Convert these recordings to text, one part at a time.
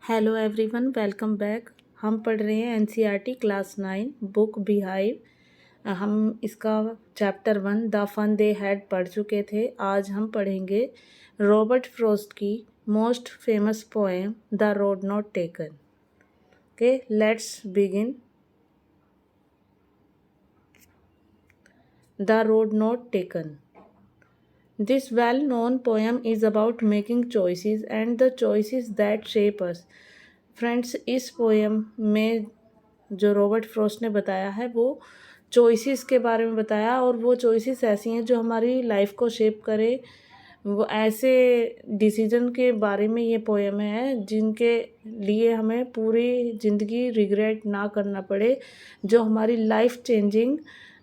Hello everyone, welcome back. हम पढ़ रहे हैं एनसीईआरटी क्लास 9 बुक बिहाइव। हम इसका chapter 1 the fun they had पढ़ चुके थे। आज हम पढ़ेंगे रॉबर्ट फ्रॉस्ट की most famous poem the road not taken. Okay, let's begin. The road not taken. This well-known poem is about making choices and the choices that shape us. Friends, इस poem में जो Robert Frost ने बताया है वो choices के बारे में बताया, और वो चॉइसेस ऐसी हैं जो हमारी लाइफ को शेप करे। वो ऐसे डिसीजन के बारे में ये पोएम है जिनके लिए हमें पूरी ज़िंदगी रिग्रेट ना करना पड़े, जो हमारी लाइफ चेंजिंग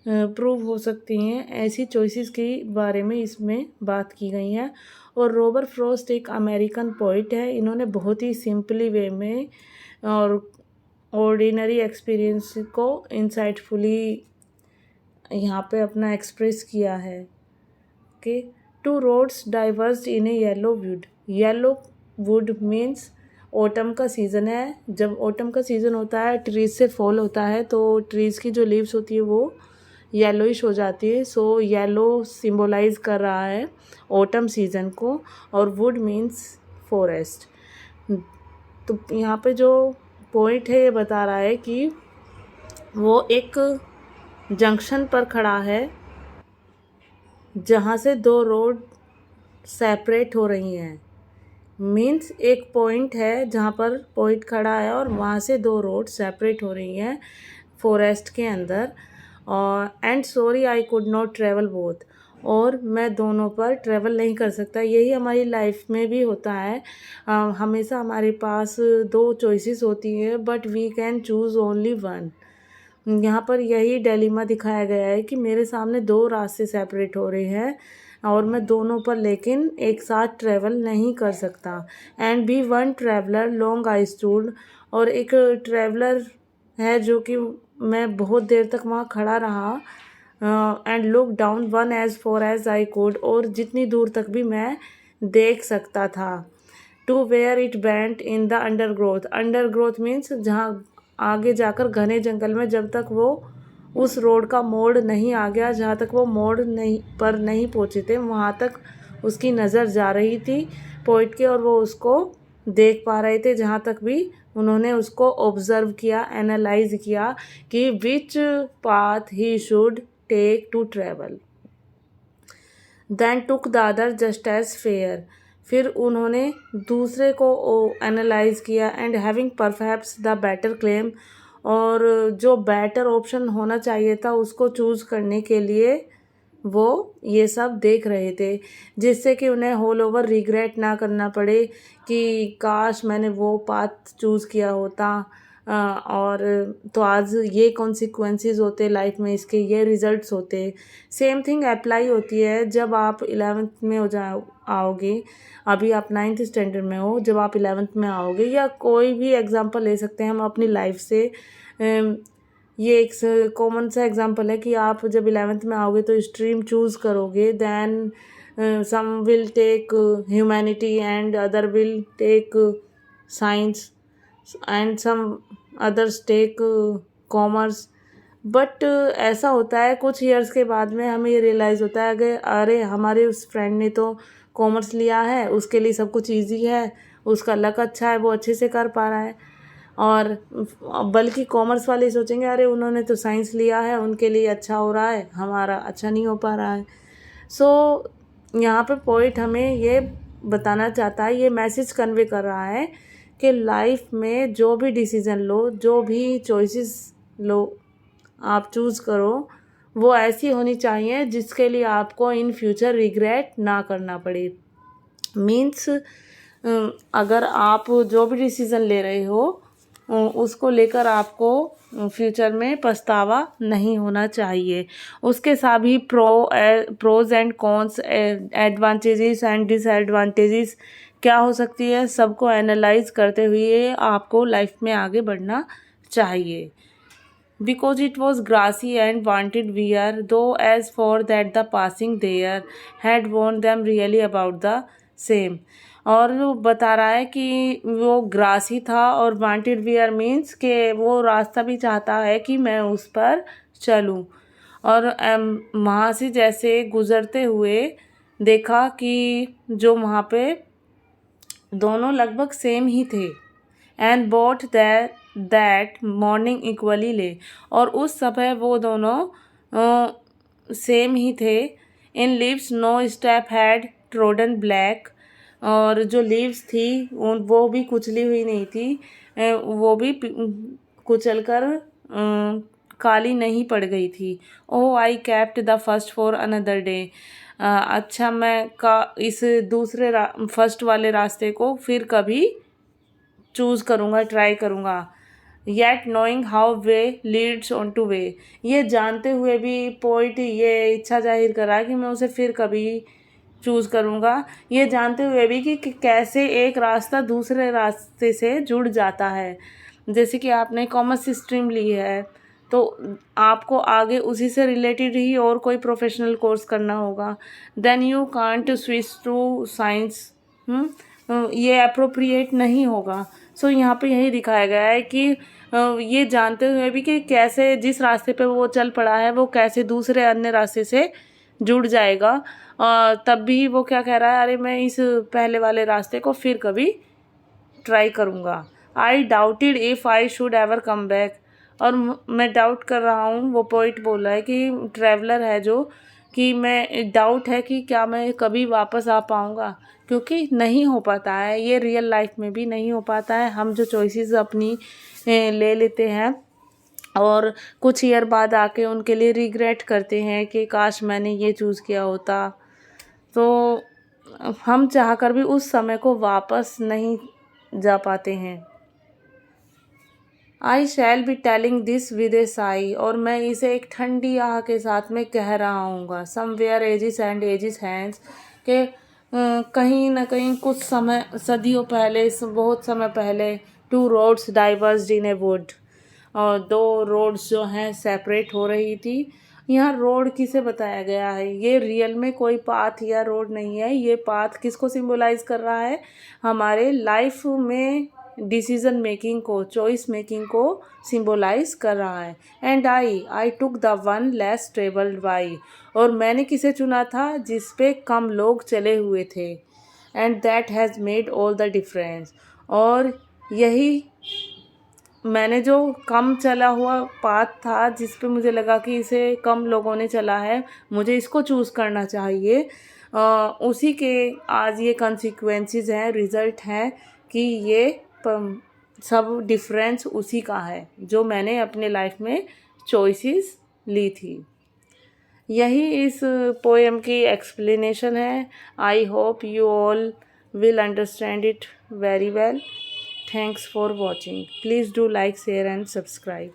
प्रूव हो सकती हैं। ऐसी चॉइसेस के बारे में इसमें बात की गई है। और रॉबर्ट फ्रॉस्ट एक अमेरिकन पोइट है। इन्होंने बहुत ही सिंपली वे में और ऑर्डिनरी एक्सपीरियंस को इंसाइटफुली यहाँ पे अपना एक्सप्रेस किया है। Okay, two roads diverged in a yellow wood. Yellow wood means autumn का सीज़न है। जब ऑटम का सीज़न होता है, ट्रीज से फॉल होता है, तो ट्रीज़ की जो लीव्स होती है वो येलोइश हो जाती है। सो येलो सिंबलाइज कर रहा है ऑटम सीज़न को, और वुड मीन्स फॉरेस्ट। तो यहाँ पे जो पॉइंट है ये बता रहा है कि वो एक जंक्शन पर खड़ा है जहाँ से दो रोड सेपरेट हो रही हैं। मीन्स एक पॉइंट है जहाँ पर पॉइंट खड़ा है और वहाँ से दो रोड सेपरेट हो रही हैं फॉरेस्ट के अंदर। और and sorry I could not travel both, और मैं दोनों पर ट्रेवल नहीं कर सकता। यही हमारी लाइफ में भी होता है। हमेशा हमारे पास दो चॉइसेस होती हैं, but we can choose only one. यहाँ पर यही डिलेमा दिखाया गया है कि मेरे सामने दो रास्ते सेपरेट हो रहे हैं और मैं दोनों पर लेकिन एक साथ ट्रैवल नहीं कर सकता। And be one traveller long I stood, और एक ट्रैवलर है जो कि मैं बहुत देर तक वहाँ खड़ा रहा। And look down one as far as I could, और जितनी दूर तक भी मैं देख सकता था। To where it bent in the undergrowth. Undergrowth means जहाँ आगे जाकर घने जंगल में, जब तक वो उस रोड का मोड़ नहीं आ गया, जहाँ तक वो मोड़ नहीं पहुँचे थे, वहाँ तक उसकी नज़र जा रही थी पोइट के, और वो उसको देख पा रहे थे। जहाँ तक भी उन्होंने उसको ऑब्ज़र्व किया, एनालाइज किया कि which path he should take to travel. Then took the other just as fair. फिर उन्होंने दूसरे को एनालाइज किया। And having perhaps the better claim, और जो बेटर ऑप्शन होना चाहिए था उसको चूज़ करने के लिए वो ये सब देख रहे थे, जिससे कि उन्हें होल ओवर रिग्रेट ना करना पड़े कि काश मैंने वो पाथ चूज़ किया होता। और तो आज ये कॉन्सिक्वेंसेस होते लाइफ में, इसके ये रिजल्ट्स होते। सेम थिंग अप्लाई होती है जब आप 11th में आओगे। अभी आप 9th स्टैंडर्ड में हो, जब आप 11th में आओगे, या कोई भी एग्जांपल ले सकते हैं हम अपनी लाइफ से। ये एक कॉमन सा एग्जांपल है कि आप जब 11th में आओगे तो स्ट्रीम चूज़ करोगे। Then some will take humanity and other will take science and some others take commerce. But ऐसा होता है कुछ ईयर्स के बाद में हमें ये रियलाइज़ होता है कि अरे हमारे उस फ्रेंड ने तो कॉमर्स लिया है, उसके लिए सब कुछ ईजी है, उसका लक अच्छा है, वो अच्छे से कर पा रहा है। और बल्कि कॉमर्स वाले सोचेंगे अरे उन्होंने तो साइंस लिया है, उनके लिए अच्छा हो रहा है, हमारा अच्छा नहीं हो पा रहा है। सो यहाँ पे पोइट हमें ये बताना चाहता है, ये मैसेज कन्वे कर रहा है कि लाइफ में जो भी डिसीज़न लो, जो भी चॉइसेस लो, आप चूज़ करो, वो ऐसी होनी चाहिए जिसके लिए आपको इन फ्यूचर रिग्रेट ना करना पड़े। मीन्स अगर आप जो भी डिसीज़न ले रहे हो उसको लेकर आपको फ्यूचर में पछतावा नहीं होना चाहिए। उसके सभी pros and cons, advantages and disadvantages क्या हो सकती है, सबको एनालाइज करते हुए आपको लाइफ में आगे बढ़ना चाहिए। Because it was grassy and wanted wear, though as for that the passing there had warned them really about the same. और वो बता रहा है कि वो ग्रासी था और वांटेड वेयर मीन्स कि वो रास्ता भी चाहता है कि मैं उस पर चलूं। और वहाँ से जैसे गुज़रते हुए देखा कि जो वहाँ पे दोनों लगभग सेम ही थे। And both that morning equally lay, और उस समय वो दोनों सेम ही थे। In leaves no step had trodden black, और जो लीव्स थी वो भी कुचली हुई नहीं थी, वो भी कुचल कर काली नहीं पड़ गई थी। Oh I kept the first for another day, अच्छा मैं इस दूसरे फर्स्ट वाले रास्ते को फिर कभी चूज़ करूँगा, ट्राई करूँगा। Yet knowing how way Leeds on two way, ये जानते हुए भी पोइट ये इच्छा जाहिर करा कि मैं उसे फिर कभी चूज़ करूँगा, ये जानते हुए भी कि कैसे एक रास्ता दूसरे रास्ते से जुड़ जाता है। जैसे कि आपने कॉमर्स स्ट्रीम ली है तो आपको आगे उसी से रिलेटेड ही और कोई प्रोफेशनल कोर्स करना होगा। Then you can't switch to science, ये अप्रोप्रिएट नहीं होगा। सो यहाँ पे यही दिखाया गया है कि ये जानते हुए भी कि कैसे जिस रास्ते पे वो चल पड़ा है वो कैसे दूसरे अन्य रास्ते से जुड़ जाएगा, तब भी वो क्या कह रहा है, अरे मैं इस पहले वाले रास्ते को फिर कभी ट्राई करूँगा। आई doubted if I should ever come back, और मैं डाउट कर रहा हूँ, वो पोइट बोल रहा है कि ट्रैवलर है जो, कि मैं डाउट है कि क्या मैं कभी वापस आ पाऊँगा, क्योंकि नहीं हो पाता है, ये रियल लाइफ में भी नहीं हो पाता है। हम जो चॉइसेस अपनी ले लेते हैं और कुछ ईयर बाद आके उनके लिए रिग्रेट करते हैं कि काश मैंने ये चूज़ किया होता, तो हम चाहकर भी उस समय को वापस नहीं जा पाते हैं। I shall be telling this with a sigh, और मैं इसे एक ठंडी आह के साथ में कह रहा हूँगा। Somewhere ages and ages hence, के कहीं ना कहीं कुछ समय सदियों पहले, बहुत समय पहले, two roads diverged in a wood, और दो रोड्स जो हैं सेपरेट हो रही थी। यहाँ रोड किसे बताया गया है, ये रियल में कोई पाथ या रोड नहीं है, ये पाथ किसको सिंबलाइज कर रहा है, हमारे लाइफ में डिसीजन मेकिंग को, चॉइस मेकिंग को सिंबलाइज कर रहा है। And I took the one less travelled by, और मैंने किसे चुना था, जिस पे कम लोग चले हुए थे। And that has made all the difference, और यही मैंने जो कम चला हुआ पाथ था, जिस पे मुझे लगा कि इसे कम लोगों ने चला है, मुझे इसको चूज़ करना चाहिए, उसी के आज ये कंसिक्वेंसेस हैं, रिज़ल्ट हैं कि ये सब डिफरेंस उसी का है जो मैंने अपने लाइफ में चॉइसेस ली थी। यही इस पोएम की एक्सप्लेनेशन है। I hope you all will understand it very well. Thanks for watching. Please do like, share and subscribe.